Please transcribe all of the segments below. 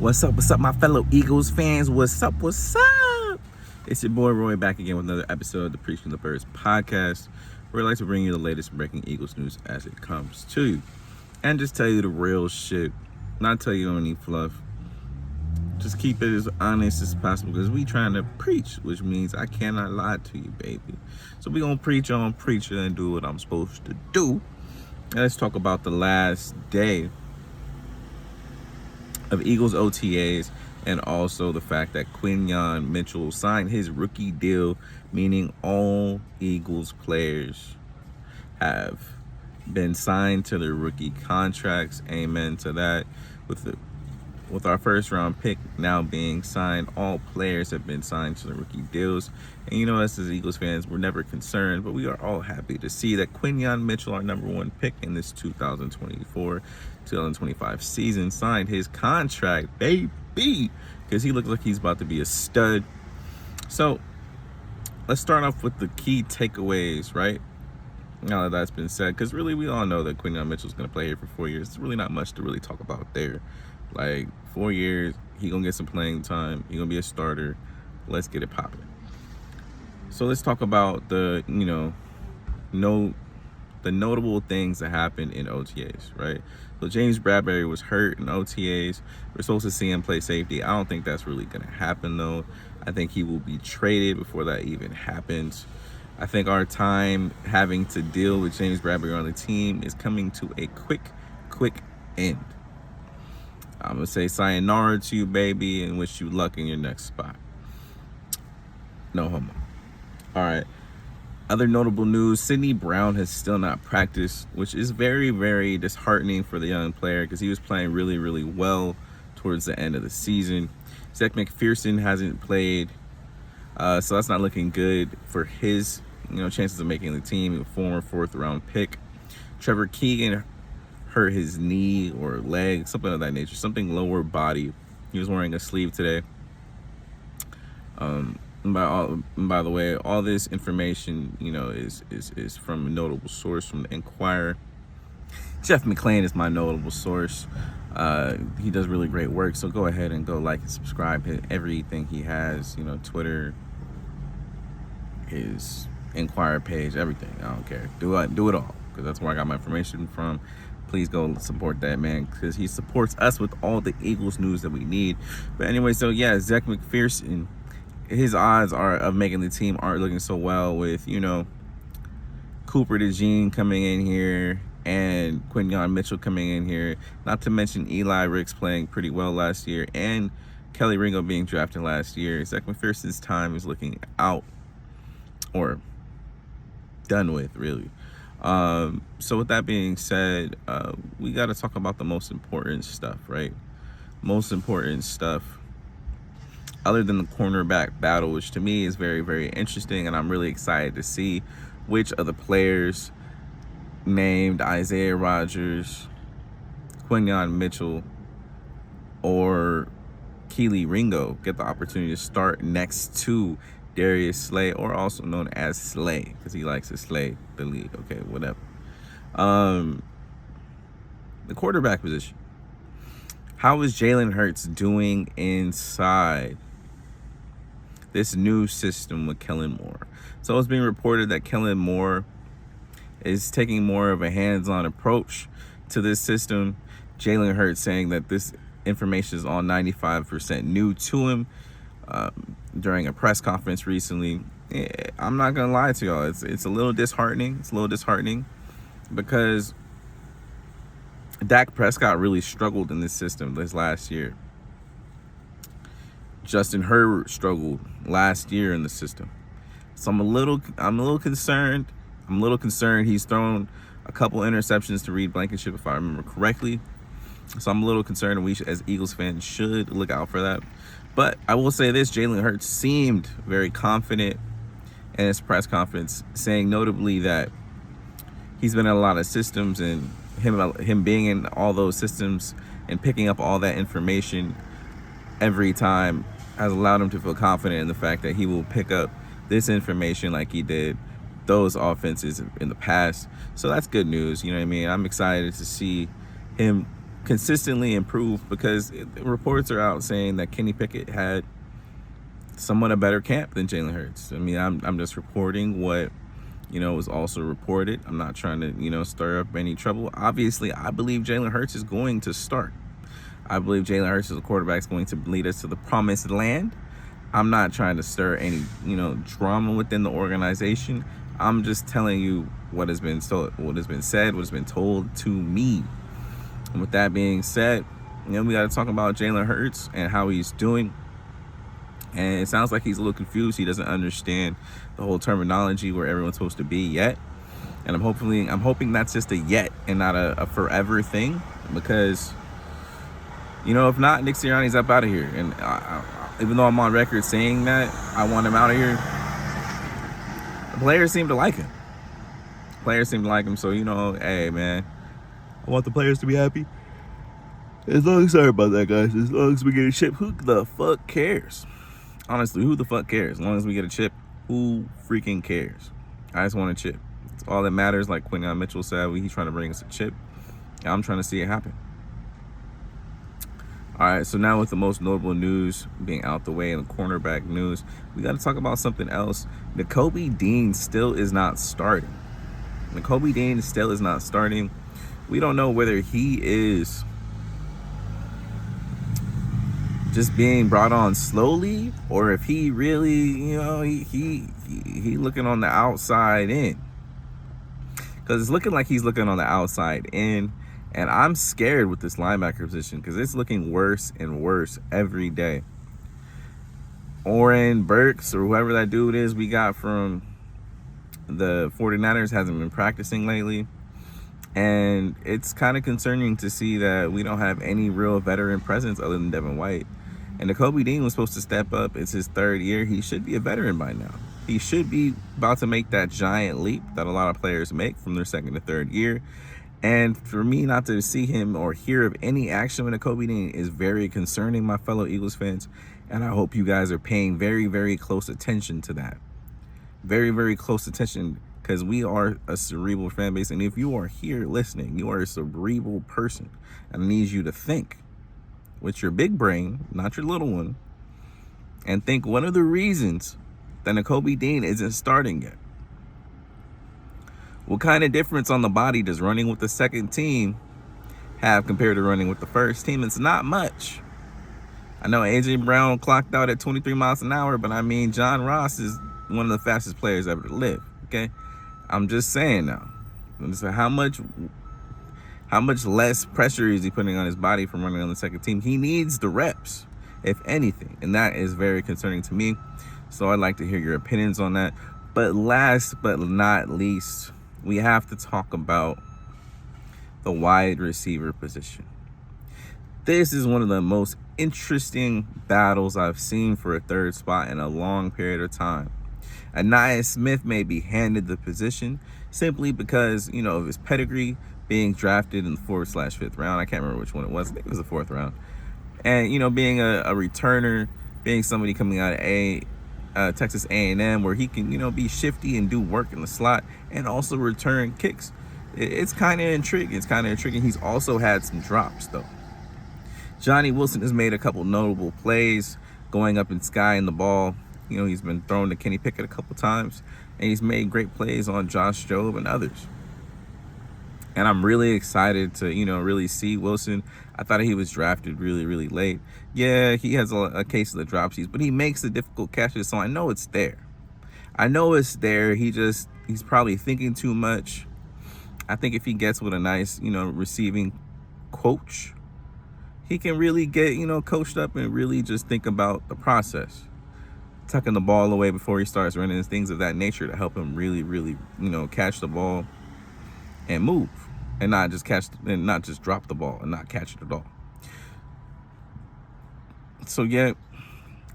What's up, my fellow Eagles fans? What's up? It's your boy Roy back again with another episode of the Preaching the Birds podcast, where I like to bring you the latest breaking Eagles news as it comes to you. And just tell you the real shit, not tell you any fluff. Just keep it as honest as possible because we trying to preach, which means I cannot lie to you, baby. So we gonna preach on preaching and do what I'm supposed to do. And let's talk about the last day of Eagles OTA'S and also the fact that Quinyon Mitchell signed his rookie deal, meaning all Eagles players have been signed to their rookie contracts. Amen to that. With our first round pick now being signed, all players have been signed to the rookie deals. And you know, us as Eagles fans, we're never concerned, but we are all happy to see that Quinyon Mitchell, our number one pick in this 2024-2025 season, signed his contract, baby, because he looks like he's about to be a stud. So let's start off with the key takeaways, right? Now that that's been said, because really we all know that Quinyon Mitchell's going to play here for 4 years. There's really not much to really talk about there. Like 4 years, he gonna get some playing time. He gonna be a starter. Let's get it popping. So let's talk about the notable things that happened in OTAs, right? So James Bradbury was hurt in OTAs. We're supposed to see him play safety. I don't think that's really gonna happen though. I think he will be traded before that even happens. I think our time having to deal with James Bradbury on the team is coming to a quick end. I'm going to say sayonara to you, baby, and wish you luck in your next spot. No homo. All right. Other notable news, Sidney Brown has still not practiced, which is very, very disheartening for the young player because he was playing really, really well towards the end of the season. Zach McPherson hasn't played, so that's not looking good for his chances of making the team. A former fourth-round pick. Trevor Keegan hurt his knee or leg, something of that nature, something lower body. He was wearing a sleeve today. By the way, all this information, is from a notable source from the Enquirer. Jeff McClain is my notable source. He does really great work, so go ahead and go like and subscribe to everything he has. Twitter, his Enquirer page, everything. I don't care. Do it all because that's where I got my information from. Please go support that man because he supports us with all the Eagles news that we need. But anyway, so yeah, Zach McPherson, his odds of making the team aren't looking so well with, Cooper DeJean coming in here and Quinyon Mitchell coming in here. Not to mention Eli Ricks playing pretty well last year and Kelly Ringo being drafted last year. Zach McPherson's time is looking out or done with, really. So with that being said, we got to talk about the most important stuff, right? Most important stuff other than the cornerback battle, which to me is very, very interesting. And I'm really excited to see which of the players named Isaiah Rodgers, Quinyon Mitchell, or Kelee Ringo get the opportunity to start next to Darius Slay, or also known as Slay, because he likes to slay the league. Okay, whatever. The quarterback position. How is Jalen Hurts doing inside this new system with Kellen Moore? So it's being reported that Kellen Moore is taking more of a hands-on approach to this system. Jalen Hurts saying that this information is all 95% new to him. During a press conference recently, I'm not gonna lie to y'all, it's a little disheartening. It's a little disheartening because Dak Prescott really struggled in this system this last year. Justin Herbert struggled last year in the system. So I'm a little concerned. He's thrown a couple interceptions to Reed Blankenship, if I remember correctly. So I'm a little concerned, and we as Eagles fans should look out for that. But I will say this, Jalen Hurts seemed very confident in his press conference, saying notably that he's been in a lot of systems, and him being in all those systems and picking up all that information every time has allowed him to feel confident in the fact that he will pick up this information like he did those offenses in the past. So that's good news. You know what I mean? I'm excited to see him consistently improve, because reports are out saying that Kenny Pickett had somewhat a better camp than Jalen Hurts. I mean, I'm just reporting what, was also reported. I'm not trying to, stir up any trouble. Obviously, I believe Jalen Hurts is going to start. I believe Jalen Hurts as a quarterback is going to lead us to the promised land. I'm not trying to stir any, drama within the organization. I'm just telling you what has been said, what has been told to me. And with that being said, we got to talk about Jalen Hurts and how he's doing. And it sounds like he's a little confused. He doesn't understand the whole terminology where everyone's supposed to be yet. And I'm hoping that's just a yet and not a forever thing, because, if not, Nick Sirianni's up out of here. And even though I'm on record saying that I want him out of here, the players seem to like him. So, hey, man, I want the players to be happy. Sorry about that, guys. As long as we get a chip, who the fuck cares? Honestly, who the fuck cares? As long as we get a chip, who freaking cares? I just want a chip. It's all that matters. Like Quinyon Mitchell said, he's trying to bring us a chip. I'm trying to see it happen. All right, so now with the most notable news being out the way and the cornerback news, we got to talk about something else. Nakobe Dean still is not starting. We don't know whether he is just being brought on slowly, or if he really, he looking on the outside in. Because it's looking like he's looking on the outside in. And I'm scared with this linebacker position, because it's looking worse and worse every day. Oren Burks, or whoever that dude is we got from the 49ers, hasn't been practicing lately. And it's kind of concerning to see that we don't have any real veteran presence other than Devin White. And Nakobe Dean was supposed to step up. It's his third year. He should be a veteran by now. He should be about to make that giant leap that a lot of players make from their second to third year. And for me not to see him or hear of any action with Nakobe Dean is very concerning, my fellow Eagles fans. And I hope you guys are paying very, very close attention to that. Very, very close attention, because we are a cerebral fan base. And if you are here listening, you are a cerebral person. And I need you to think with your big brain, not your little one, and think one of the reasons that Nakobe Dean isn't starting yet. What kind of difference on the body does running with the second team have compared to running with the first team? It's not much. I know A.J. Brown clocked out at 23 miles an hour, but I mean, John Ross is one of the fastest players ever to live, okay? I'm just saying now. So how much less pressure is he putting on his body from running on the second team? He needs the reps, if anything, and that is very concerning to me. So I'd like to hear your opinions on that. But last but not least, we have to talk about the wide receiver position. This is one of the most interesting battles I've seen for a third spot in a long period of time. Anaya Smith may be handed the position simply because, of his pedigree, being drafted in the 4th/5th round. I can't remember which one it was. I think it was the 4th round. And, being a returner, being somebody coming out of Texas A&M, where he can, be shifty and do work in the slot and also return kicks. It's kind of intriguing. He's also had some drops, though. Johnny Wilson has made a couple notable plays going up in sky in the ball. He's been thrown to Kenny Pickett a couple times, and he's made great plays on Josh Jobe and others. And I'm really excited to, really see Wilson. I thought he was drafted really, really late. Yeah, he has a case of the dropsies, but he makes the difficult catches, so I know it's there. He's probably thinking too much. I think if he gets with a nice, receiving coach, he can really get, coached up and really just think about the process. Tucking the ball away before he starts running and things of that nature to help him really, really, catch the ball and move, and not just drop the ball and not catch it at all. So yeah,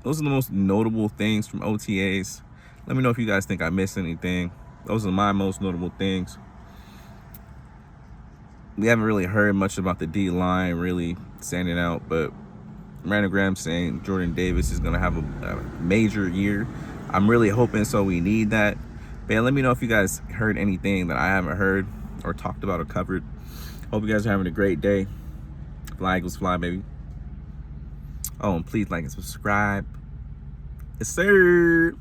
those are the most notable things from OTAs. Let me know if you guys think I missed anything. Those are my most notable things. We haven't really heard much about the D-line really standing out, but Brandon Graham saying Jordan Davis is going to have a major year. I'm really hoping so. We need that. But yeah, let me know if you guys heard anything that I haven't heard or talked about or covered. Hope you guys are having a great day. Fly Eagles fly, baby. Oh, and please like and subscribe. Yes, sir.